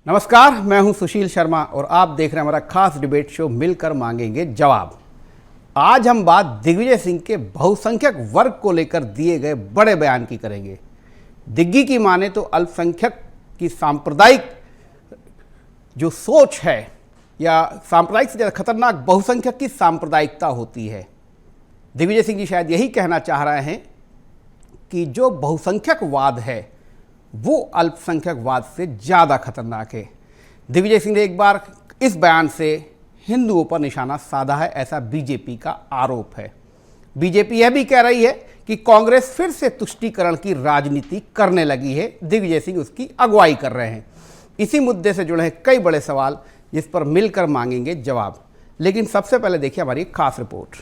नमस्कार, मैं हूं सुशील शर्मा और आप देख रहे हैं हमारा खास डिबेट शो मिलकर मांगेंगे जवाब। आज हम बात दिग्विजय सिंह के बहुसंख्यक वर्ग को लेकर दिए गए बड़े बयान की करेंगे। दिग्गी की माने तो अल्पसंख्यक की सांप्रदायिक जो सोच है या सांप्रदायिक से ज़्यादा खतरनाक बहुसंख्यक की सांप्रदायिकता होती है। दिग्विजय सिंह जी शायद यही कहना चाह रहे हैं कि जो बहुसंख्यकवाद है वो अल्पसंख्यकवाद से ज़्यादा खतरनाक है। दिग्विजय सिंह ने एक बार इस बयान से हिंदुओं पर निशाना साधा है, ऐसा बीजेपी का आरोप है। बीजेपी यह भी कह रही है कि कांग्रेस फिर से तुष्टीकरण की राजनीति करने लगी है। दिग्विजय सिंह उसकी अगुवाई कर रहे हैं। इसी मुद्दे से जुड़े हैं कई बड़े सवाल जिस पर मिलकर मांगेंगे जवाब। लेकिन सबसे पहले देखिए हमारी एक खास रिपोर्ट।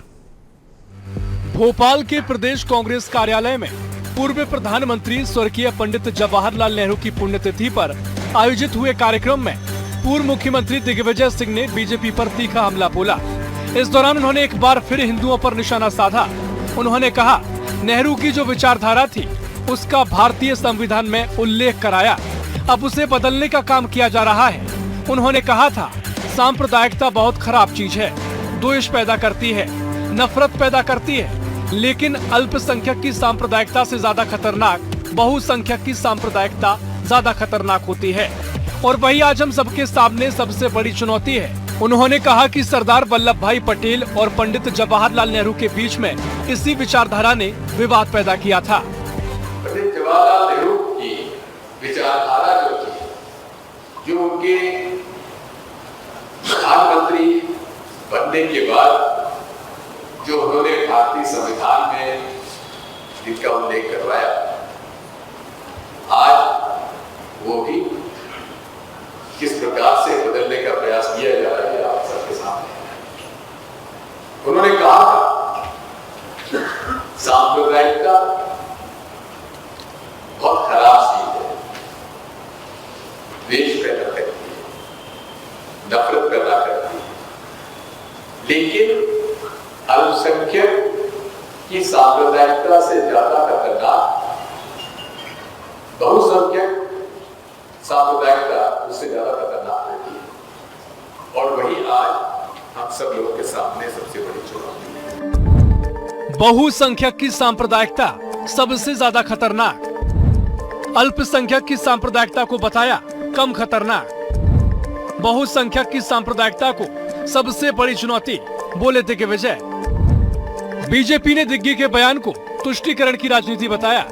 भोपाल के प्रदेश कांग्रेस कार्यालय में पूर्व प्रधानमंत्री स्वर्गीय पंडित जवाहरलाल नेहरू की पुण्यतिथि पर आयोजित हुए कार्यक्रम में पूर्व मुख्यमंत्री दिग्विजय सिंह ने बीजेपी पर तीखा हमला बोला। इस दौरान उन्होंने एक बार फिर हिंदुओं पर निशाना साधा। उन्होंने कहा, नेहरू की जो विचारधारा थी उसका भारतीय संविधान में उल्लेख कराया, अब उसे बदलने का काम किया जा रहा है। उन्होंने कहा था, सांप्रदायिकता बहुत खराब चीज है, द्वेष पैदा करती है, नफरत पैदा करती है, लेकिन अल्पसंख्यक की सांप्रदायिकता से ज्यादा खतरनाक बहुसंख्यक की सांप्रदायिकता ज्यादा खतरनाक होती है और वही आज हम सबके सामने सबसे बड़ी चुनौती है। उन्होंने कहा कि सरदार वल्लभ भाई पटेल और पंडित जवाहरलाल नेहरू के बीच में इसी विचारधारा ने विवाद पैदा किया था। पंडित जवाहरलाल नेहरू की विचारधारा जो थी, जो उनके प्रधानमंत्री बनने के बाद जो उन्होंने भारतीय संविधान में जिनका उल्लेख करवाया, आज वो भी किस प्रकार से बदलने का प्रयास किया जा रहा है आप सबके सामने है। उन्होंने कहा था, सांप्रदायिकता बहुत खराब चीज है, द्वेष पैदा करती है, नफरत पैदा करती है, लेकिन अल्पसंख्यक की सांप्रदायिकता से ज्यादा खतरनाक बहुसंख्यक सांप्रदायिकता उससे ज्यादा खतरनाक होती है और वही आज हम सब लोगों के सामने सबसे बड़ी चुनौती है। बहुसंख्यक की सांप्रदायिकता सबसे ज्यादा खतरनाक, अल्पसंख्यक की सांप्रदायिकता को बताया कम खतरनाक, बहुसंख्यक की सांप्रदायिकता को सबसे बड़ी चुनौती बोले दिग्विजय। बीजेपी ने दिग्गी के बयान को तुष्टीकरण की राजनीति बताया।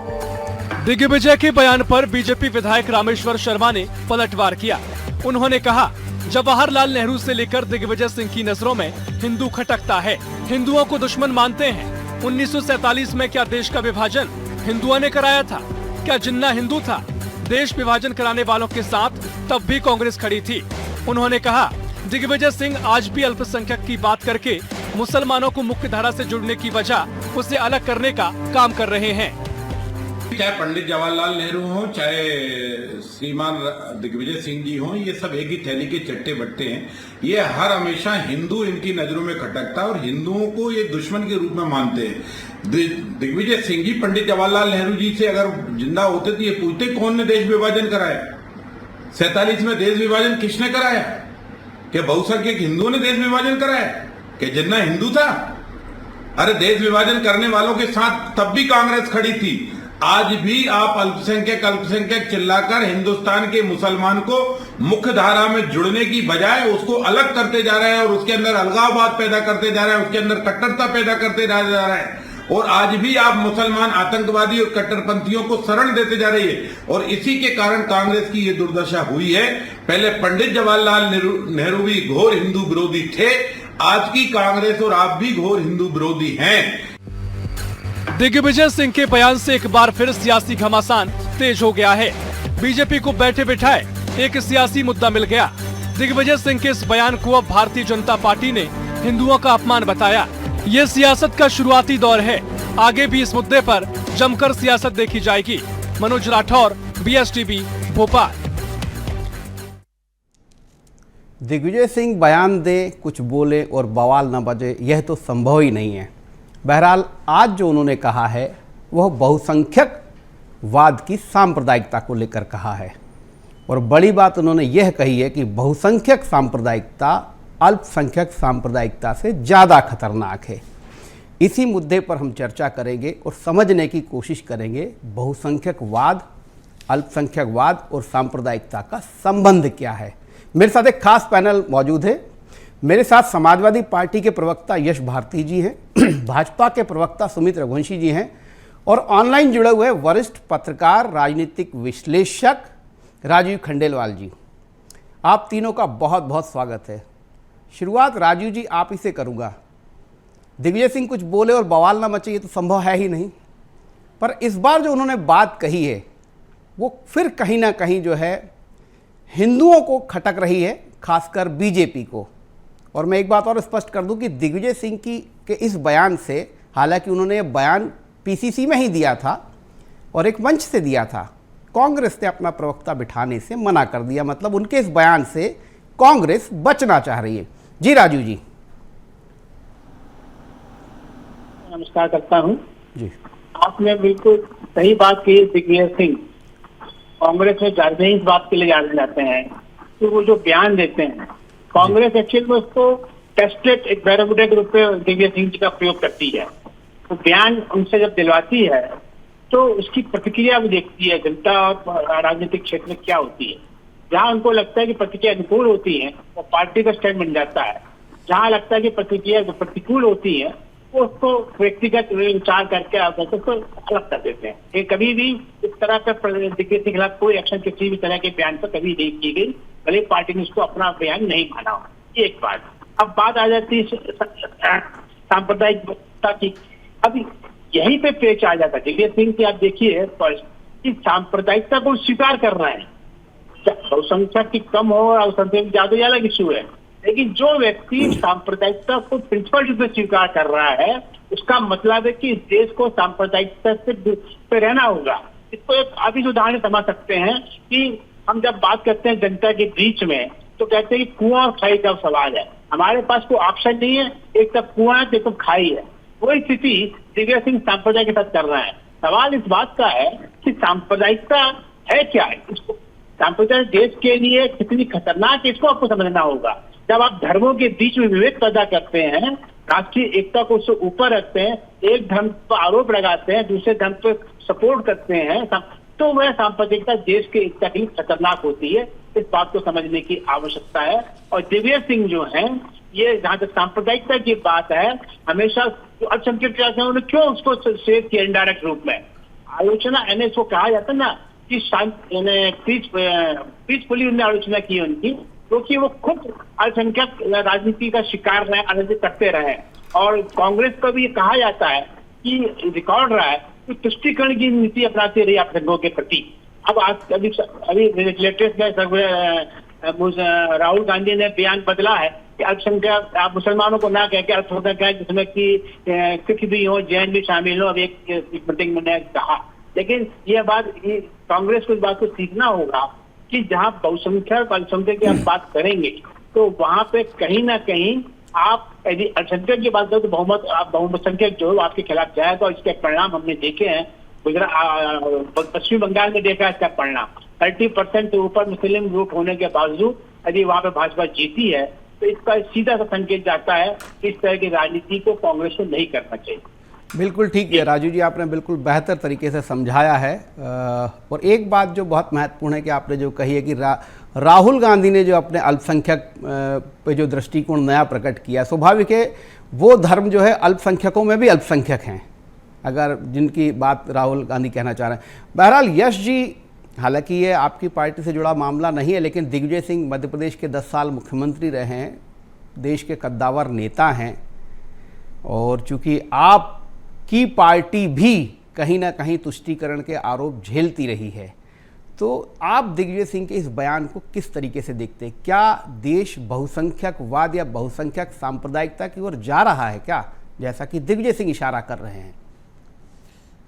दिग्विजय के बयान पर बीजेपी विधायक रामेश्वर शर्मा ने पलटवार किया। उन्होंने कहा, जवाहरलाल नेहरू से लेकर दिग्विजय सिंह की नजरों में हिंदू खटकता है, हिंदुओं को दुश्मन मानते हैं। 1947 में क्या देश का विभाजन हिंदुओं ने कराया था? क्या जिन्ना हिंदू था? देश विभाजन कराने वालों के साथ तब भी कांग्रेस खड़ी थी। उन्होंने कहा, दिग्विजय सिंह आज भी अल्पसंख्यक की बात करके मुसलमानों को मुख्य धारा से जुड़ने की वजह उसे अलग करने का काम कर रहे हैं। चाहे पंडित जवाहरलाल नेहरू हो, चाहे श्रीमान दिग्विजय सिंह जी हो, ये सब एक ही थैली के चट्टे बट्टे हैं। ये हर हमेशा हिंदू इनकी नजरों में खटकता है और हिंदुओं को ये दुश्मन के रूप में मानते हैं। दिग्विजय सिंह जी पंडित जवाहरलाल नेहरू जी से अगर जिंदा होते तो ये पूछते कौन ने देश विभाजन कराया? 47 में देश विभाजन किसने कराया? क्या बहुसंख्यक हिंदुओं ने देश विभाजन कराया? क्या जिन्ना हिंदू था? अरे देश विभाजन करने वालों के साथ तब भी कांग्रेस खड़ी थी। आज भी आप अल्पसंख्यक चिल्लाकर हिंदुस्तान के मुसलमान को मुख्य धारा में जुड़ने की बजाय उसको अलग करते जा रहे हैं और उसके अंदर अलगाववाद पैदा करते जा रहे हैं, उसके अंदर कट्टरता पैदा करते जा रहे हैं और आज भी आप मुसलमान आतंकवादी और कट्टरपंथियों को शरण देते जा रही है और इसी के कारण कांग्रेस की ये दुर्दशा हुई है। पहले पंडित जवाहरलाल नेहरू भी घोर हिंदू विरोधी थे, आज की कांग्रेस और आप भी घोर हिंदू विरोधी हैं। दिग्विजय सिंह के बयान से एक बार फिर सियासी घमासान तेज हो गया है। बीजेपी को बैठे बिठाए एक सियासी मुद्दा मिल गया। दिग्विजय सिंह के इस बयान को अब भारतीय जनता पार्टी ने हिंदुओं का अपमान बताया। ये सियासत का शुरुआती दौर है, आगे भी इस मुद्दे पर जमकर सियासत देखी जाएगी। मनोज राठौर, BSTV, भोपाल। दिग्विजय सिंह बयान दे, कुछ बोले और बवाल न बजे, यह तो संभव ही नहीं है। बहरहाल आज जो उन्होंने कहा है वह बहुसंख्यक वाद की सांप्रदायिकता को लेकर कहा है। और बड़ी बात उन्होंने यह कही है कि बहुसंख्यक सांप्रदायिकता अल्पसंख्यक सांप्रदायिकता से ज़्यादा खतरनाक है। इसी मुद्दे पर हम चर्चा करेंगे और समझने की कोशिश करेंगे बहुसंख्यकवाद, अल्पसंख्यकवाद और सांप्रदायिकता का संबंध क्या है। मेरे साथ एक खास पैनल मौजूद है। मेरे साथ समाजवादी पार्टी के प्रवक्ता यश भारती जी हैं, भाजपा के प्रवक्ता सुमित रघुवंशी जी हैं और ऑनलाइन जुड़े हुए वरिष्ठ पत्रकार राजनीतिक विश्लेषक राजीव खंडेलवाल जी। आप तीनों का बहुत बहुत स्वागत है। शुरुआत राजीव जी आप ही से करूँगा। दिग्विजय सिंह कुछ बोले और बवाल ना मचे, ये तो संभव है ही नहीं, पर इस बार जो उन्होंने बात कही है वो फिर कहीं ना कहीं जो है हिंदुओं को खटक रही है, खासकर बीजेपी को। और मैं एक बात और स्पष्ट कर दूं कि दिग्विजय सिंह के इस बयान से, हालांकि उन्होंने ये बयान पीसीसी में ही दिया था और एक मंच से दिया था, कांग्रेस ने अपना प्रवक्ता बिठाने से मना कर दिया। मतलब उनके इस बयान से कांग्रेस बचना चाह रही है। जी राजू जी। नमस्कार करता हूं जी। आपने बिल्कुल सही बात की। दिग्विजय सिंह कांग्रेस में जाते ही इस बात के लिए जाने जाते हैं कि वो जो बयान देते हैं, कांग्रेस एक्चुअली में उसको टेस्टेड एक बैरोमीटर के रूप में दिग्विजय सिंह जी का प्रयोग करती है। तो बयान उनसे जब दिलवाती है तो उसकी प्रतिक्रिया भी देखती है जनता और राजनीतिक क्षेत्र में क्या होती है। जहां उनको लगता है कि प्रतिक्रिया अनुकूल होती है वो पार्टी का स्टैंड बन जाता है। जहां लगता है कि प्रतिक्रिया प्रतिकूल होती है वो उसको व्यक्तिगत विचार करके उसको अलग कर देते हैं। ये कभी भी इस तरह का दिग्विजय के खिलाफ कोई एक्शन किसी भी तरह के बयान पर कभी नहीं की गई, भले पार्टी ने उसको अपना बयान नहीं माना हो। ये एक बात। अब बात आ जाती है सांप्रदायिकता की। अब यहीं पे पेच आ जाता है दिग्विजय सिंह की। आप देखिए कि सांप्रदायिकता को स्वीकार कर रहे हैं, बहुसंख्यक की कम हो और अल्पसंख्यक ज्यादा, ये अलग इश्यू है। लेकिन जो व्यक्ति सांप्रदायिकता को प्रिंसिपल रूप में स्वीकार कर रहा है उसका मतलब है कि इस देश को सांप्रदायिकता से रहना होगा। इसको एक अभी उदाहरण समझ सकते हैं कि हम जब बात करते हैं जनता के बीच में तो कहते हैं कि कुआं और खाई का सवाल है। हमारे पास कोई ऑप्शन नहीं है, एक तरफ कुआं है, एक तरफ खाई है। वही स्थिति दिग्विजय सिंह सांप्रदायिक के साथ कर रहा है। सवाल इस बात का है कि सांप्रदायिकता है क्या है, इसको सांप्रदायिक देश के लिए कितनी खतरनाक है इसको आपको समझना होगा। जब आप धर्मों के बीच में विवेक पैदा करते हैं, राष्ट्रीय एकता को उससे ऊपर रखते हैं, एक धर्म पर आरोप लगाते हैं, दूसरे धर्म पर सपोर्ट करते हैं, तो वह सांप्रदायिकता देश के एकता के लिए खतरनाक होती है। इस बात को समझने की आवश्यकता है। और दिग्विजय सिंह जो हैं, ये जहां तक सांप्रदायिकता की बात है, हमेशा जो अल्पसंख्यक उन्होंने क्यों उसको सेव किया इनडायरेक्ट रूप में। आलोचना यानी इसको कहा जाता है ना कि पीसफुली उन्होंने आलोचना की उनकी, क्योंकि वो खुद अल्पसंख्यक राजनीति का शिकार रहे, राजनीति करते रहे। और कांग्रेस को भी ये कहा जाता है कि रिकॉर्ड रहा है कि तुष्टीकरण की नीति अपनाती रही अल्पसंख्यकों के प्रति। अब आज अभी लेटेस्ट राहुल गांधी ने बयान बदला है कि अल्पसंख्यक आप मुसलमानों को ना कह के अल्पसंख्यक जिसमें कि सिख भी हो, जैन भी शामिल हो। अब एक मीटिंग में कहा, लेकिन यह बात कांग्रेस को इस बात को सीखना होगा कि जहां बहुसंख्यक अल्पसंख्यक की आप बात करेंगे तो वहां पे कहीं ना कहीं आप यदि अल्पसंख्यक की बात करें तो बहुसंख्यक जो आपके खिलाफ जाएगा। और इसके परिणाम हमने देखे हैं, पश्चिम बंगाल में देखा इसका परिणाम। 30% से ऊपर मुस्लिम वोट होने के बावजूद यदि वहां पे भाजपा जीती है तो इसका सीधा सा संकेत जाता है कि इस तरह की राजनीति को कांग्रेस को नहीं करना चाहिए। बिल्कुल ठीक है राजू जी, आपने बिल्कुल बेहतर तरीके से समझाया है। और एक बात जो बहुत महत्वपूर्ण है कि आपने जो कही है कि राहुल गांधी ने जो अपने अल्पसंख्यक पे जो दृष्टिकोण नया प्रकट किया, स्वाभाविक है वो धर्म जो है अल्पसंख्यकों में भी अल्पसंख्यक हैं, अगर जिनकी बात राहुल गांधी कहना चाह रहे हैं। बहरहाल यश जी, हालांकि ये आपकी पार्टी से जुड़ा मामला नहीं है, लेकिन दिग्विजय सिंह मध्य प्रदेश के 10 साल मुख्यमंत्री रहे हैं, देश के कद्दावर नेता हैं, और चूंकि आपकी पार्टी भी कहीं ना कहीं तुष्टीकरण के आरोप झेलती रही है, तो आप दिग्विजय सिंह के इस बयान को किस तरीके से देखते हैं? क्या देश बहुसंख्यकवाद या बहुसंख्यक सांप्रदायिकता की ओर जा रहा है क्या, जैसा कि दिग्विजय सिंह इशारा कर रहे हैं?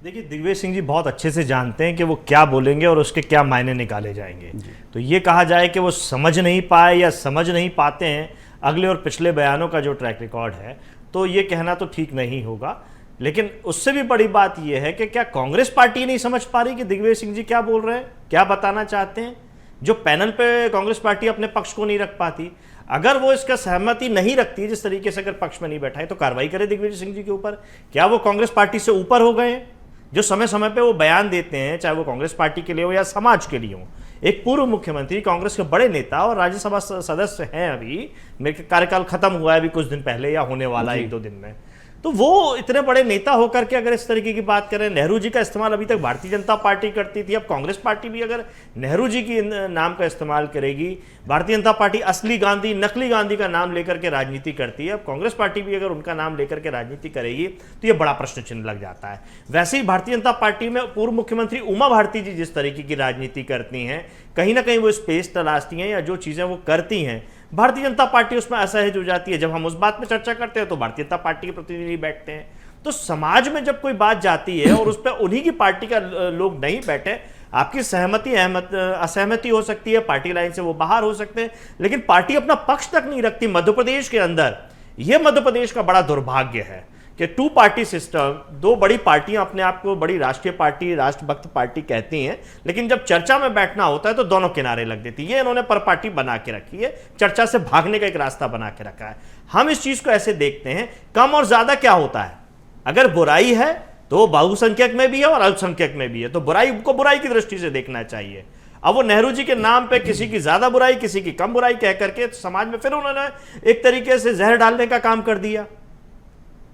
देखिए, दिग्विजय सिंह जी बहुत अच्छे से जानते हैं कि वो क्या बोलेंगे और उसके क्या मायने निकाले जाएंगे। तो ये कहा जाए कि वो समझ नहीं पाए या समझ नहीं पाते हैं अगले और पिछले बयानों का जो ट्रैक रिकॉर्ड है, तो ये कहना तो ठीक नहीं होगा। लेकिन उससे भी बड़ी बात यह है कि क्या कांग्रेस पार्टी नहीं समझ पा रही कि दिग्विजय सिंह जी क्या बोल रहे हैं, क्या बताना चाहते हैं? जो पैनल पे कांग्रेस पार्टी अपने पक्ष को नहीं रख पाती, अगर वो इसका सहमति नहीं रखती, जिस तरीके से अगर पक्ष में नहीं बैठा है, तो कार्रवाई करे दिग्विजय सिंह जी के ऊपर। क्या वो कांग्रेस पार्टी से ऊपर हो गए हैं? जो समय समय पे वो बयान देते हैं, चाहे वो कांग्रेस पार्टी के लिए हो या समाज के लिए हो, एक पूर्व मुख्यमंत्री, कांग्रेस के बड़े नेता और राज्यसभा सदस्य हैं, अभी मेरे कार्यकाल खत्म हुआ है अभी कुछ दिन पहले या होने वाला है 1-2 दिन में, तो वो इतने बड़े नेता होकर के अगर इस तरीके की बात करें, नेहरू जी का इस्तेमाल अभी तक भारतीय जनता पार्टी करती थी, अब कांग्रेस पार्टी भी अगर नेहरू जी की नाम का इस्तेमाल करेगी, भारतीय जनता पार्टी असली गांधी नकली गांधी का नाम लेकर के राजनीति करती है, अब कांग्रेस पार्टी भी अगर उनका नाम लेकर के राजनीति करेगी तो ये बड़ा प्रश्न चिन्ह लग जाता है। वैसे ही भारतीय जनता पार्टी में पूर्व मुख्यमंत्री उमा भारती जी जिस तरीके की राजनीति करती हैं, कहीं ना कहीं वो स्पेस तलाशती हैं या जो चीजें वो करती हैं, भारतीय जनता पार्टी उसमें असहज हो जाती है। जब हम उस बात पे चर्चा करते हैं तो भारतीय जनता पार्टी के प्रतिनिधि बैठते हैं। तो समाज में जब कोई बात जाती है और उस पर उन्हीं की पार्टी का लोग नहीं बैठे, आपकी सहमति असहमति हो सकती है, पार्टी लाइन से वो बाहर हो सकते हैं, लेकिन पार्टी अपना पक्ष तक नहीं रखती। मध्य प्रदेश के अंदर यह मध्य प्रदेश का बड़ा दुर्भाग्य है कि 2 पार्टी सिस्टम, 2 बड़ी पार्टियां अपने आप को बड़ी राष्ट्रीय पार्टी, राष्ट्रभक्त पार्टी कहती हैं, लेकिन जब चर्चा में बैठना होता है तो दोनों किनारे लग देती है। ये इन्होंने पर पार्टी बना के रखी है, चर्चा से भागने का एक रास्ता बना के रखा है। हम इस चीज को ऐसे देखते हैं, कम और ज्यादा क्या होता है, अगर बुराई है तो बहुसंख्यक में भी है और अल्पसंख्यक में भी है, तो बुराई को बुराई की दृष्टि से देखना चाहिए। अब वो नेहरू जी के नाम पे किसी की ज्यादा बुराई, किसी की कम बुराई कह करके समाज में फिर उन्होंने एक तरीके से जहर डालने का काम कर दिया,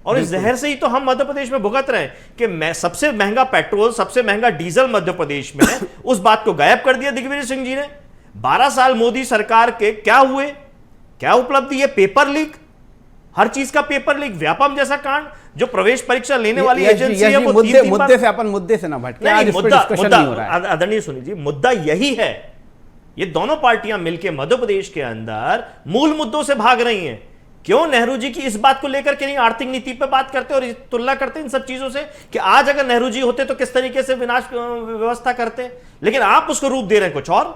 और इस जहर से ही तो हम मध्य प्रदेश में भुगत रहे हैं कि सबसे महंगा पेट्रोल, सबसे महंगा डीजल मध्य प्रदेश में है। उस बात को गायब कर दिया दिग्विजय सिंह जी ने। 12 साल मोदी सरकार के क्या हुए, क्या उपलब्धि है? पेपर लीक, हर चीज का पेपर लीक, व्यापम जैसा कांड, जो प्रवेश परीक्षा लेने वाली एजेंसी है वो मुद्दे से अपन मुद्दे से ना भटके, आज इस पर डिस्कशन नहीं हो रहा है। आदरणीय सुनिए जी, मुद्दा यही है, ये दोनों पार्टियां मिलकर मध्य प्रदेश के अंदर मूल मुद्दों से भाग रही हैं। क्यों नेहरू जी की इस बात को लेकर के नहीं आर्थिक नीति पे बात करते और तुलना करते इन सब चीजों से कि आज अगर नेहरू जी होते तो किस तरीके से विनाश व्यवस्था करते, लेकिन आप उसको रूप दे रहे हैं कुछ और।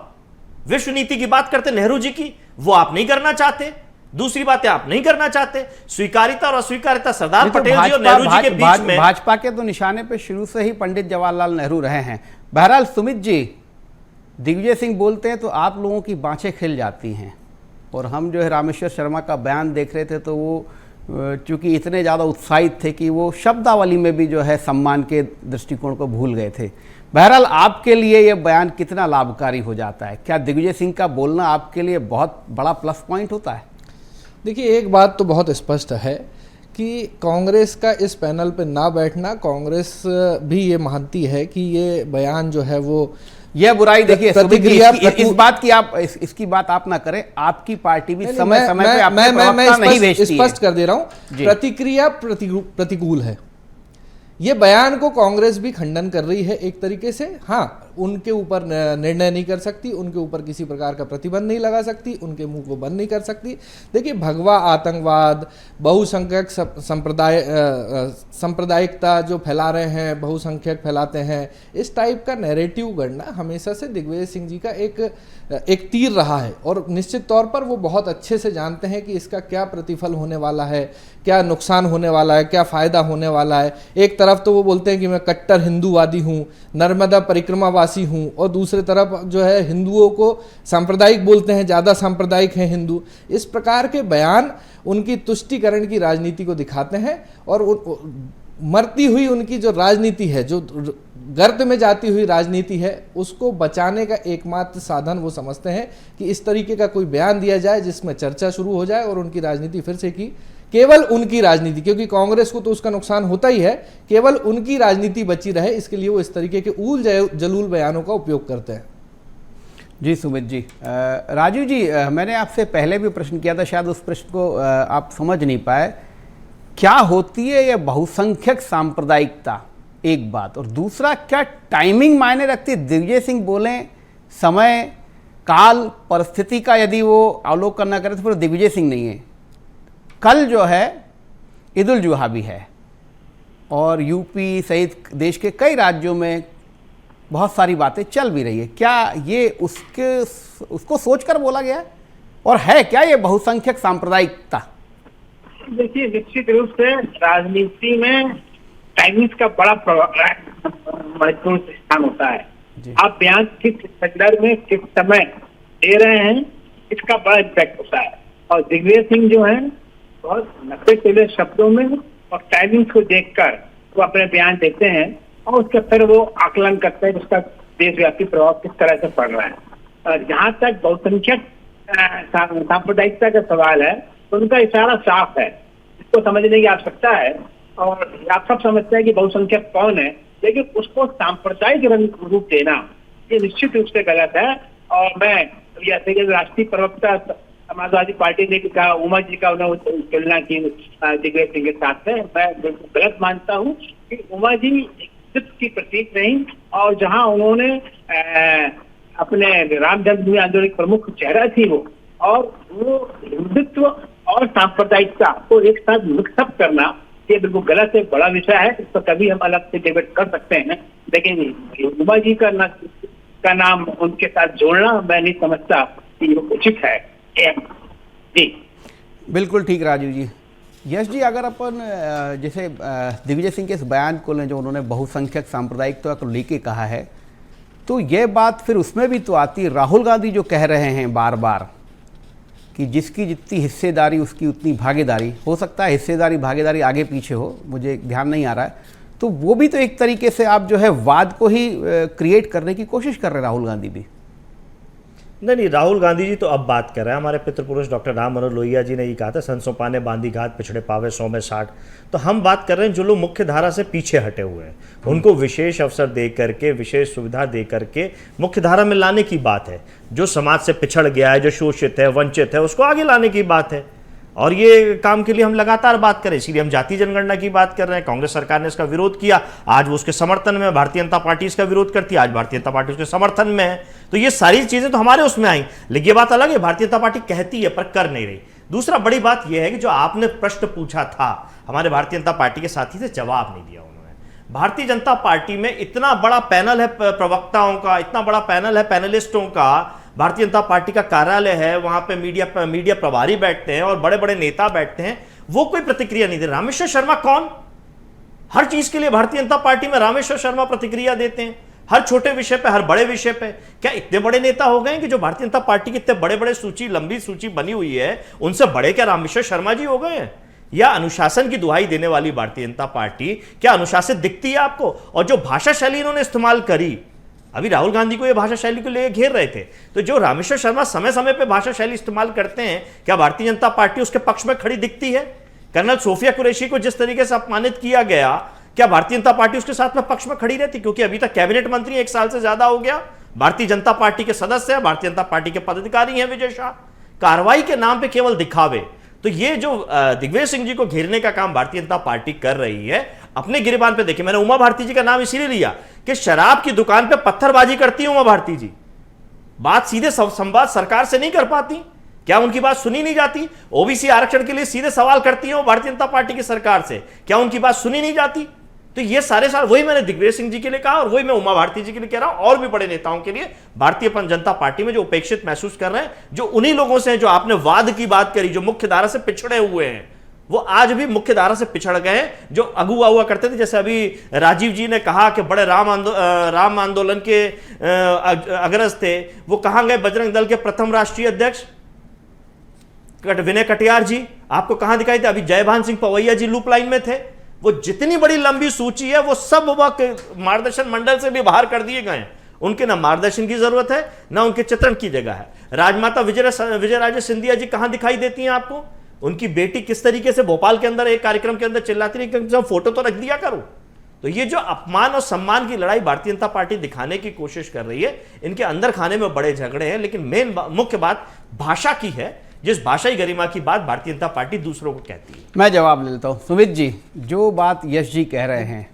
विश्व नीति की बात करते नेहरू जी की, वो आप नहीं करना चाहते। दूसरी बात है, आप नहीं करना चाहते। स्वीकारिता और अस्वीकारिता सरदार पटेल जी और नेहरू जी के बीच में, भाजपा के तो निशाने पे शुरू से ही पंडित जवाहरलाल नेहरू रहे हैं। बहरहाल सुमित जी, दिग्विजय सिंह बोलते हैं तो आप लोगों की बाँछें खिल जाती हैं, और हम जो है रामेश्वर शर्मा का बयान देख रहे थे तो वो चूंकि इतने ज़्यादा उत्साहित थे कि वो शब्दावली में भी जो है सम्मान के दृष्टिकोण को भूल गए थे। बहरहाल आपके लिए ये बयान कितना लाभकारी हो जाता है? क्या दिग्विजय सिंह का बोलना आपके लिए बहुत बड़ा प्लस पॉइंट होता है? देखिए, एक बात तो बहुत स्पष्ट है कि कांग्रेस का इस पैनल पे ना बैठना, कांग्रेस भी ये मानती है कि ये बयान जो है वो यह बुराई, देखिए इस बात की आप इसकी बात आप ना करें, आपकी पार्टी भी समय समय पे अपने प्रवक्ता नहीं भेजती है। स्पष्ट कर दे रहा हूं, प्रतिक्रिया प्रतिकूल है। ये बयान को कांग्रेस भी खंडन कर रही है एक तरीके से। हाँ, उनके ऊपर निर्णय नहीं कर सकती, उनके ऊपर किसी प्रकार का प्रतिबंध नहीं लगा सकती, उनके मुंह को बंद नहीं कर सकती। देखिए, भगवा आतंकवाद, बहुसंख्यक सांप्रदायिकता जो फैला रहे हैं, बहुसंख्यक फैलाते हैं, इस टाइप का नैरेटिव गढ़ना हमेशा से दिग्विजय सिंह जी का एक तीर रहा है, और निश्चित तौर पर वो बहुत अच्छे से जानते हैं कि इसका क्या प्रतिफल होने वाला है, क्या नुकसान होने वाला है, क्या फायदा होने वाला है। एक तरफ तो वो बोलते हैं कि मैं कट्टर हिंदूवादी हूँ, नर्मदा परिक्रमावासी हूँ, और दूसरी तरफ जो है हिंदुओं को सांप्रदायिक बोलते हैं, ज़्यादा सांप्रदायिक हैं हिंदू। इस प्रकार के बयान उनकी तुष्टिकरण की राजनीति को दिखाते हैं, और मरती हुई उनकी जो राजनीति है, जो गर्त में जाती हुई राजनीति है, उसको बचाने का एकमात्र साधन वो समझते हैं कि इस तरीके का कोई बयान दिया जाए जिसमें चर्चा शुरू हो जाए और उनकी राजनीति फिर से की, केवल उनकी राजनीति, क्योंकि कांग्रेस को तो उसका नुकसान होता ही है, केवल उनकी राजनीति बची रहे, इसके लिए वो इस तरीके के ऊल जलूल बयानों का उपयोग करते हैं। जी सुमित जी, राजू जी, मैंने आपसे पहले भी प्रश्न किया था, शायद उस प्रश्न को आप समझ नहीं पाए। क्या होती है यह बहुसंख्यक सांप्रदायिकता, एक बात, और दूसरा क्या टाइमिंग मायने रखती है? दिग्विजय सिंह बोले समय काल परिस्थिति का यदि वो अवलोकन न करें तो फिर दिग्विजय सिंह नहीं है। कल जो है ईद उल जुहा भी है, और यूपी सहित देश के कई राज्यों में बहुत सारी बातें चल भी रही है। क्या ये उसको सोचकर बोला गया है, और है क्या ये बहुसंख्यक सांप्रदायिकता? देखिए, निश्चित रूप से राजनीति में टाइमिंग का बड़ा महत्वपूर्ण स्थान होता है। आप बयान किस संदर्भ में किस समय दे रहे हैं, इसका बड़ा इम्पैक्ट होता है। और दिग्विजय सिंह जो है बहुत नब्बे चले शब्दों में और टाइमिंग को देखकर वो अपने बयान देते हैं और उसके फिर वो आकलन करते हैं उसका देशव्यापी प्रभाव किस तरह से पड़ रहा है। जहाँ तक बहुसंख्यक सांप्रदायिकता का सवाल है तो उनका इशारा साफ है, इसको समझने की आवश्यकता है। और आप सब समझते हैं कि बहुसंख्यक कौन है, लेकिन उसको सांप्रदायिक रंग रूप देना ये निश्चित रूप से गलत है। और मैं जैसे कि राष्ट्रीय प्रवक्ता समाजवादी पार्टी ने कहा, उमा जी का उन्होंने तुलना की दिग्विजय सिंह के साथ में, मैं बिल्कुल गलत मानता हूँ कि उमा जी हिंदुत्व की प्रतीक नहीं, और जहाँ उन्होंने अपने राम जन्मभूमि आंदोलन की प्रमुख चेहरा थी और वो हिंदुत्व और सांप्रदायिकता को एक साथ मिक्सअप करना ये बिल्कुल गलत है, बड़ा विषय है। इस पर कभी हम अलग से डिबेट कर सकते हैं, लेकिन उमा जी का नाम उनके साथ जोड़ना मैं नहीं समझता कि वो उचित है। जी बिल्कुल ठीक राजीव जी। यश जी, अगर अपन जैसे दिग्विजय सिंह के इस बयान को लें जो उन्होंने बहुसंख्यक सांप्रदायिकता को लेके कहा है, तो ये बात फिर उसमें भी तो आती है, राहुल गांधी जो कह रहे हैं बार बार कि जिसकी जितनी हिस्सेदारी उसकी उतनी भागीदारी। हो सकता है हिस्सेदारी भागीदारी आगे पीछे हो, मुझे ध्यान नहीं आ रहा है, तो वो भी तो एक तरीके से आप जो है वाद को ही क्रिएट करने की कोशिश कर रहे हैं राहुल गांधी भी। नहीं, राहुल गांधी जी तो अब बात कर रहे हैं। हमारे पितृपुरुष डॉक्टर राम मनोहर लोहिया जी ने ये कहा था, संसो पाने बांधी घात पिछड़े पावे 100 में 60। तो हम बात कर रहे हैं जो लोग मुख्य धारा से पीछे हटे हुए हैं, उनको विशेष अवसर दे करके, विशेष सुविधा दे करके मुख्य धारा में लाने की बात है। जो समाज से पिछड़ गया है, जो शोषित है, वंचित है, उसको आगे लाने की बात है। और ये काम के लिए हम लगातार बात करें, इसीलिए हम जातीय जनगणना की बात कर रहे हैं। कांग्रेस सरकार ने इसका विरोध किया, आज वो उसके समर्थन में, भारतीय जनता पार्टी इसका विरोध करती है, आज भारतीय जनता पार्टी उसके समर्थन में है। तो ये सारी चीजें तो हमारे उसमें आई, लेकिन ये बात अलग है, भारतीय जनता पार्टी कहती है पर कर नहीं रही। दूसरा बड़ी बात यह है कि जो आपने प्रश्न पूछा था, हमारे भारतीय जनता पार्टी के साथी से जवाब नहीं दिया उन्होंने। भारतीय जनता पार्टी में इतना बड़ा पैनल है प्रवक्ताओं का, इतना बड़ा पैनल है पैनलिस्टों का, भारतीय जनता पार्टी का कार्यालय है, वहां पे मीडिया प्रभारी बैठते हैं और बड़े बड़े नेता बैठते हैं, वो कोई प्रतिक्रिया नहीं दे। रामेश्वर शर्मा कौन? हर चीज के लिए भारतीय जनता पार्टी में रामेश्वर शर्मा प्रतिक्रिया देते हैं, हर छोटे विषय पे, हर बड़े विषय पे। क्या इतने बड़े नेता हो गए कि जो भारतीय जनता पार्टी की इतने बड़े बड़े सूची, लंबी सूची बनी हुई है, उनसे बड़े क्या रामेश्वर शर्मा जी हो गए हैं? या अनुशासन की दुहाई देने वाली भारतीय जनता पार्टी क्या अनुशासित दिखती है आपको? और जो भाषा शैली इन्होंने इस्तेमाल करी, अभी राहुल गांधी को ये भाषा शैली को लेकर घेर रहे थे, तो जो रामेश्वर शर्मा समय समय पे भाषा शैली इस्तेमाल करते हैं, क्या भारतीय जनता पार्टी उसके पक्ष में खड़ी दिखती है? कर्नल सोफिया कुरैशी को जिस तरीके से अपमानित किया गया, क्या भारतीय जनता पार्टी उसके साथ में पक्ष में खड़ी रहती? क्योंकि अभी तक कैबिनेट मंत्री 1 साल से ज्यादा हो गया, भारतीय जनता पार्टी के सदस्य है, भारतीय जनता पार्टी के पदाधिकारी हैं विजय शाह। कार्रवाई के नाम पे केवल दिखावे। तो ये जो दिग्विजय सिंह जी को घेरने का काम भारतीय जनता पार्टी कर रही है, अपने गिरबान पे देखिए, मैंने उमा भारती जी का नाम इसीलिए लिया कि शराब की दुकान पे पत्थरबाजी करती है उमा भारती जी, बात सीधे संवाद सरकार से नहीं कर पाती। क्या उनकी बात सुनी नहीं जाती? ओबीसी आरक्षण के लिए सीधे सवाल करती है भारतीय जनता पार्टी की सरकार से, क्या उनकी बात सुनी नहीं जाती? तो ये सारे साल वही मैंने दिग्विजय सिंह जी के लिए कहा और वही मैं उमा भारती जी के लिए कह रहा हूं, और भी बड़े नेताओं के लिए भारतीय जनता पार्टी में जो उपेक्षित महसूस कर रहे हैं, जो उन्हीं लोगों से हैं जो आपने वाद की बात करी, जो मुख्य धारा से पिछड़े हुए हैं, वो आज भी मुख्य धारा से पिछड़ गए हैं, जो अगुआ हुआ करते थे। जैसे अभी राजीव जी ने कहा कि बड़े राम आंदोलन के अग्रज थे, वो कहां गए? बजरंग दल के प्रथम राष्ट्रीय अध्यक्ष विनय कटियार जी आपको कहां दिखाई थे? अभी जयभान सिंह पवैया जी लूप लाइन में थे। वो जितनी बड़ी लंबी सूची है, वो सब मार्गदर्शन मंडल से भी बाहर कर दिए गए। उनके ना मार्गदर्शन की जरूरत है, ना उनके चित्रण की जगह है। राजमाता विजय राजे सिंधिया जी कहां दिखाई देती हैं आपको? उनकी बेटी किस तरीके से भोपाल के अंदर एक कार्यक्रम के अंदर चिल्लाती रही, फोटो तो रख दिया करो। तो ये जो अपमान और सम्मान की लड़ाई भारतीय जनता पार्टी दिखाने की कोशिश कर रही है, इनके अंदर खाने में बड़े झगड़े हैं, लेकिन मुख्य बात भाषा की है, जिस भाषाई गरिमा की बात भारतीय जनता पार्टी दूसरों को कहती है। मैं जवाब ले लेता हूँ। सुमित जी, जो बात यश जी कह रहे हैं,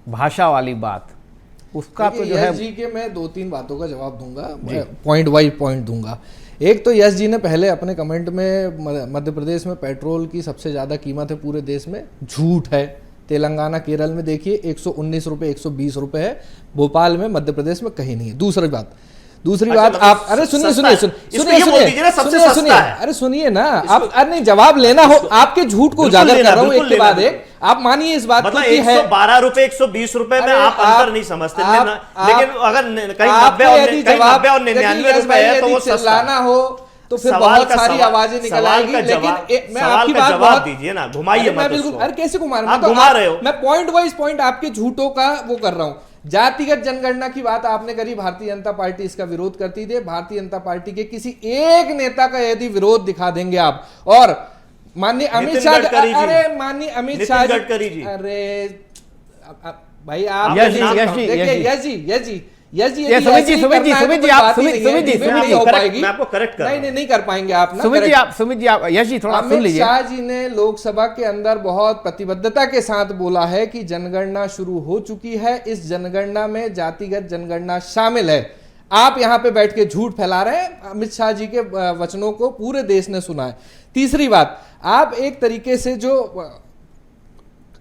भाषा वाली बात, उसका तो जो है, यश जी के मैं 2-3 बातों का जवाब दूंगा, पॉइंट वाइज पॉइंट दूंगा। एक तो यश जी ने पहले अपने कमेंट में मध्य प्रदेश में पेट्रोल की सबसे ज़्यादा कीमत है पूरे देश में, झूठ है। तेलंगाना केरल में देखिए 119 रुपये 120 रुपये है, भोपाल में मध्य प्रदेश में कहीं नहीं है। दूसरी बात आप, अरे सुनिए अरे सुनिए ना आप, अरे जवाब लेना हो, आपके झूठ को उजागर कर रहा हूँ एक के बाद एक। आप मानिए इस बात को मतलब कि है 112 रुपए 120 रुपए में अरे आप अंतर नहीं समझते, लेकिन अगर कहीं 90 और 99 रुपए है तो वो सस्ता चिल्लाना हो तो फिर बहुत सारी आवाजें निकल आएगी। लेकिन मैं आपकी बात जवाब दीजिए ना, घुमाइए मत बिल्कुल। उसको। अरे कैसे घुमा आप घुमा रहे हो। मैं पॉइंट वाइज पॉइंट आपके झूठों का वो कर रहा हूं। जातिगत जनगणना की बात आपने करी, भारतीय जनता पार्टी इसका विरोध करती थी। भारतीय जनता पार्टी के किसी एक नेता का यदि विरोध दिखा देंगे आप, और माननीय अमित शाह, अरे माननीय अमित शाह गडकरी जी, अरे भाई आप यश जी, सुमित जी आप मैं आपको करेक्ट कर, नहीं कर पाएंगे आप ना। सुमित जी आप यश जी थोड़ा सुन लीजिए। अमित शाह जी ने लोकसभा के अंदर बहुत प्रतिबद्धता के साथ बोला है कि जनगणना शुरू हो चुकी है, इस जनगणना में जातिगत जनगणना शामिल है। आप यहां पे बैठ के झूठ फैला रहे हैं। अमित शाह जी के वचनों को पूरे देश ने सुना है। तीसरी बात, आप एक तरीके से जो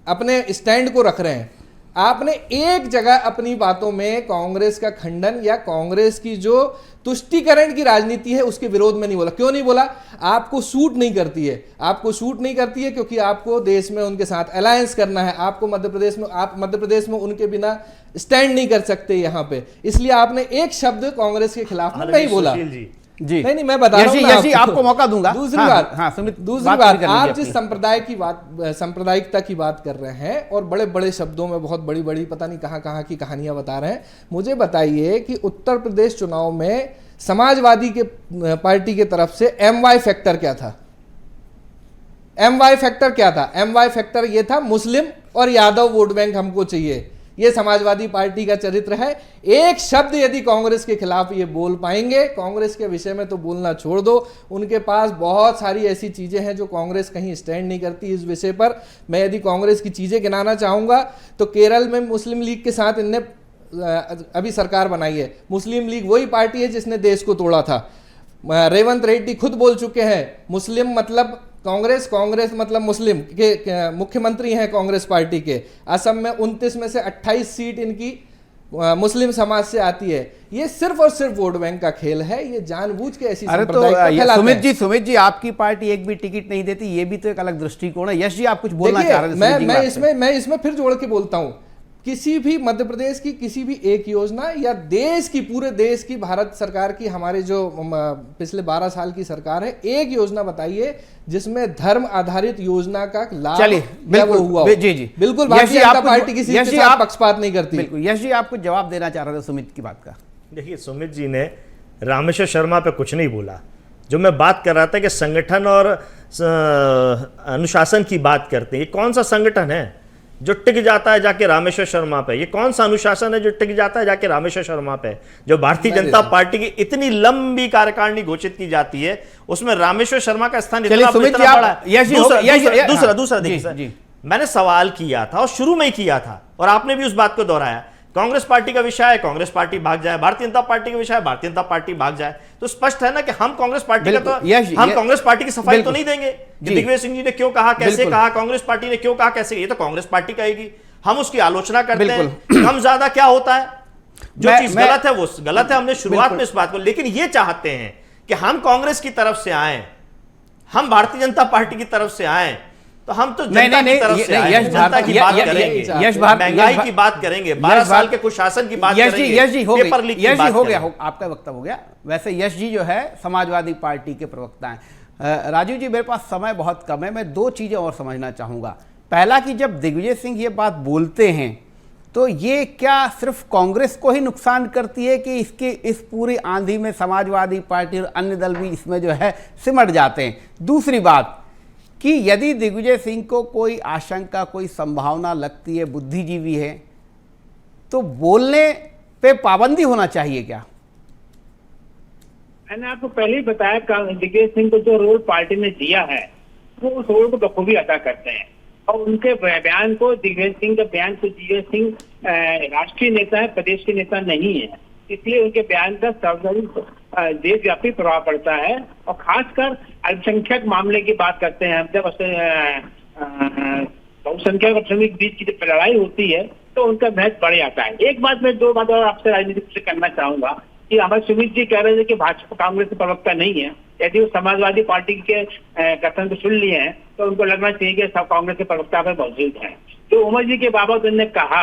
अपने स्टैंड को रख रहे हैं, आपने एक जगह अपनी बातों में कांग्रेस का खंडन या कांग्रेस की जो तुष्टीकरण की राजनीति है उसके विरोध में नहीं बोला। क्यों नहीं बोला? आपको सूट नहीं करती है। आपको सूट नहीं करती है क्योंकि आपको देश में उनके साथ अलायंस करना है। आपको मध्य प्रदेश में उनके बिना स्टैंड नहीं कर सकते यहां पे, इसलिए आपने एक शब्द कांग्रेस के खिलाफ में नहीं बोला जी। नहीं मैं बता रहा हूं आपको मौका दूंगा। दूसरी बात, आप जिस संप्रदाय की बात, सांप्रदायिकता की बात कर रहे हैं और बड़े बड़े शब्दों में बहुत बड़ी बड़ी पता नहीं कहां की कहानियां बता रहे हैं, मुझे बताइए कि उत्तर प्रदेश चुनाव में समाजवादी के पार्टी की तरफ से MY फैक्टर क्या था? MY फैक्टर क्या था? MY फैक्टर ये था, मुस्लिम और यादव वोट बैंक हमको चाहिए। ये समाजवादी पार्टी का चरित्र है। एक शब्द यदि कांग्रेस के खिलाफ ये बोल पाएंगे, कांग्रेस के विषय में तो बोलना छोड़ दो, उनके पास बहुत सारी ऐसी चीजें हैं जो कांग्रेस कहीं स्टैंड नहीं करती इस विषय पर। मैं यदि कांग्रेस की चीजें गिनाना चाहूंगा तो केरल में मुस्लिम लीग के साथ इनने अभी सरकार बनाई है। मुस्लिम लीग वही पार्टी है जिसने देश को तोड़ा था। रेवंत रेड्डी खुद बोल चुके हैं, मुस्लिम मतलब कांग्रेस, कांग्रेस मतलब मुस्लिम के मुख्यमंत्री हैं कांग्रेस पार्टी के। असम में 29 में से 28 सीट इनकी मुस्लिम समाज से आती है। ये सिर्फ और सिर्फ वोट बैंक का खेल है। ये जानबूझ के ऐसी सुमित जी आपकी पार्टी एक भी टिकट नहीं देती, ये भी तो एक अलग दृष्टिकोण है। यश जी आप कुछ बोलना चाह रहे हैं? मैं इसमें फिर जोड़ के बोलता हूं, किसी भी मध्य प्रदेश की किसी भी एक योजना या देश की, पूरे देश की, भारत सरकार की, हमारे जो पिछले 12 साल की सरकार है, एक योजना बताइए जिसमें धर्म आधारित योजना का लाभ बिल्कुल हुआ। जी जी बिल्कुल भारतीय जनता पार्टी किसी के साथ पक्षपात नहीं करती। बिल्कुल। यश जी आप कुछ जवाब देना चाह रहे थे सुमित की बात का। देखिए, सुमित जी ने रामेश्वर शर्मा पे कुछ नहीं बोला। जो मैं बात कर रहा था कि संगठन और अनुशासन की बात करते हैं, ये कौन सा संगठन है जो टिक जाता है जाके रामेश्वर शर्मा पे? ये कौन सा अनुशासन है जो टिक जाता है जाके रामेश्वर शर्मा पे? जो भारतीय जनता पार्टी की इतनी लंबी कार्यकारिणी घोषित की जाती है, उसमें रामेश्वर शर्मा का स्थान इतना बड़ा है। दूसरा देखिए, मैंने सवाल किया था और शुरू में ही किया था और आपने भी उस बात को दोहराया, कांग्रेस पार्टी का विषय है कांग्रेस पार्टी भाग जाए, भारतीय जनता पार्टी का विषय है भारतीय जनता पार्टी भाग जाए। तो स्पष्ट है ना कि हम कांग्रेस पार्टी का तो हम कांग्रेस पार्टी की सफाई तो नहीं देंगे। दिग्विजय सिंह जी ने क्यों कहा, कैसे कहा, कांग्रेस पार्टी ने क्यों कहा, कैसे, ये तो कांग्रेस पार्टी कहेगी। हम उसकी आलोचना करते हैं, कम ज्यादा क्या होता है, जो चीज गलत है वो गलत है। हमने शुरुआत में इस बात को, लेकिन ये चाहते हैं कि हम कांग्रेस की तरफ से आए, हम भारतीय जनता पार्टी की तरफ से आए, तो हम तो जनता की तरफ से आए, जनता की बात करेंगे, महंगाई की बात करेंगे, 12 साल के कुशासन की बात करेंगे, पेपर लीक की बात करेंगे। आपका वक्तव्य हो गया। वैसे यश जी जो है समाजवादी पार्टी के प्रवक्ता हैं। राजीव जी, मेरे पास समय बहुत कम है, मैं दो चीजें और समझना चाहूंगा। पहला कि जब दिग्विजय सिंह ये बात बोलते हैं तो ये क्या सिर्फ कांग्रेस को ही नुकसान करती है कि इसके इस पूरी आंधी में समाजवादी पार्टी और अन्य दल भी इसमें जो है सिमट जाते हैं? दूसरी बात कि यदि दिग्विजय सिंह को कोई आशंका, कोई संभावना लगती है, बुद्धिजीवी है, तो बोलने पे पाबंदी होना चाहिए क्या? मैंने आपको पहले ही बताया, दिग्विजय सिंह को जो रोल पार्टी ने दिया है वो उस रोल को बखूबी अदा करते हैं। और उनके बयान को, दिग्विजय सिंह के बयान को, दिग्विजय सिंह राष्ट्रीय नेता है, प्रदेश के नेता नहीं है, इसलिए उनके बयान का सार्वजनिक देशव्यापी प्रभाव पड़ता है। और खासकर अल्पसंख्यक मामले की बात करते हैं, जब बहुसंख्यक और श्रमिक बीच की जब लड़ाई होती है तो उनका महत्व बढ़ जाता है। एक बात मैं, दो बात और आपसे राजनीतिक से करना चाहूंगा कि हमारे सुमित जी कह रहे थे कि भाजपा कांग्रेस के प्रवक्ता नहीं है। यदि वो समाजवादी पार्टी के कथन को सुन लिए हैं तो तो उनको लगना चाहिए कि सब कांग्रेस के प्रवक्ता पे मौजूद है। तो उमर जी के बाबत उन्होंने कहा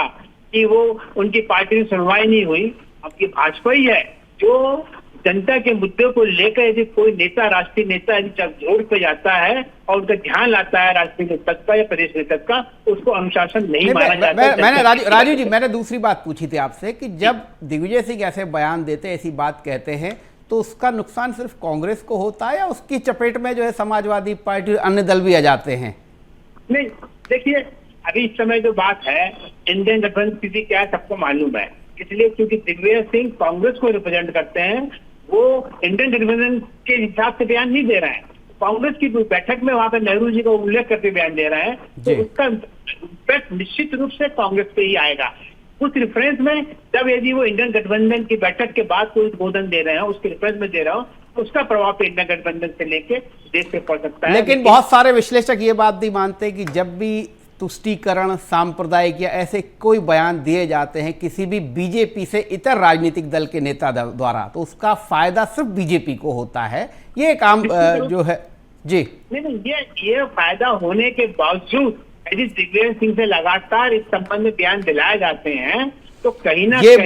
कि वो उनकी पार्टी में सुनवाई नहीं हुई। अब ये भाजपा ही है जो जनता के मुद्दों को लेकर यदि कोई नेता, राष्ट्रीय नेता यदि झोड़ पे जाता है और उनका ध्यान लाता है राष्ट्रीय नेतृत्व का या प्रदेश नेतृत्व का, उसको अनुशासन नहीं माना जाता। मैंने राजू जी, मैंने दूसरी बात पूछी थी आपसे कि जब दिग्विजय सिंह ऐसे बयान देते, ऐसी बात कहते हैं, तो उसका नुकसान सिर्फ कांग्रेस को होता है या उसकी चपेट में जो है समाजवादी पार्टी, अन्य दल भी आ जाते हैं? नहीं, देखिए अभी इस समय जो बात है, इंडियन गठबंधन स्थिति क्या है सबको मालूम है। इसलिए क्योंकि दिग्विजय सिंह कांग्रेस को रिप्रेजेंट करते हैं, वो इंडियन गठबंधन के हिसाब से बयान नहीं दे रहे हैं। कांग्रेस की बैठक में वहां पर नेहरू जी का उल्लेख करके बयान दे रहे हैं, तो उसका इम्पैक्ट निश्चित रूप से कांग्रेस पे ही आएगा। उस रिफरेंस में जब यदि वो इंडियन गठबंधन की बैठक के बाद कोई उद्बोधन दे रहे हैं, उसके रिफरेंस में दे रहा हूँ, तो उसका प्रभाव तो इंडियन गठबंधन से लेके देश पे पड़ सकता है। लेकिन बहुत सारे विश्लेषक ये बात भी मानते हैं कि जब भी तुष्टीकरण, सांप्रदायिक या ऐसे कोई बयान दिए जाते हैं किसी भी बीजेपी से इतर राजनीतिक दल के नेता द्वारा, तो उसका फायदा सिर्फ बीजेपी को होता है। ये काम जो है जी नहीं, ये फायदा होने के बावजूद यदि दिग्विजय सिंह से लगातार इस संबंध में बयान दिलाए जाते हैं, तो कहीं ना ये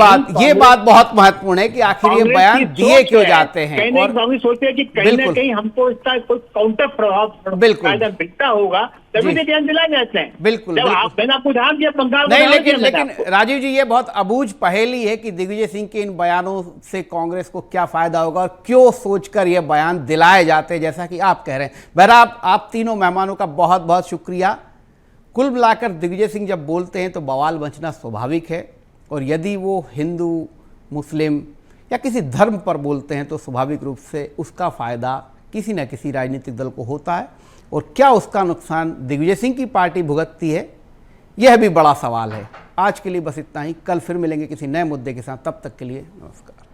बात बहुत महत्वपूर्ण है कि आखिर ये बयान दिए क्यों जाते हैं। कहीं ना कांग्रेस सोचते हैं कि कहीं ना कहीं हमको इसका कोई काउंटर प्रभाव मिलता होगा, तभी तो बयान दिलाए जाते हैं। बिल्कुल, मैंने आपको ध्यान दिया बंगाल नहीं, लेकिन राजीव जी, ये बहुत अबूझ पहेली है कि दिग्विजय सिंह के इन बयानों से कांग्रेस को क्या फायदा होगा और क्यों सोचकर ये बयान दिलाए जाते हैं, जैसा कि आप कह रहे हैं। बहरहाल आप तीनों मेहमानों का बहुत बहुत शुक्रिया। कुल मिलाकर दिग्विजय सिंह जब बोलते हैं तो बवाल मचना स्वाभाविक है, और यदि वो हिंदू, मुस्लिम या किसी धर्म पर बोलते हैं तो स्वाभाविक रूप से उसका फ़ायदा किसी न किसी राजनीतिक दल को होता है, और क्या उसका नुकसान दिग्विजय सिंह की पार्टी भुगतती है, यह भी बड़ा सवाल है। आज के लिए बस इतना ही। कल फिर मिलेंगे किसी नए मुद्दे के साथ, तब तक के लिए नमस्कार।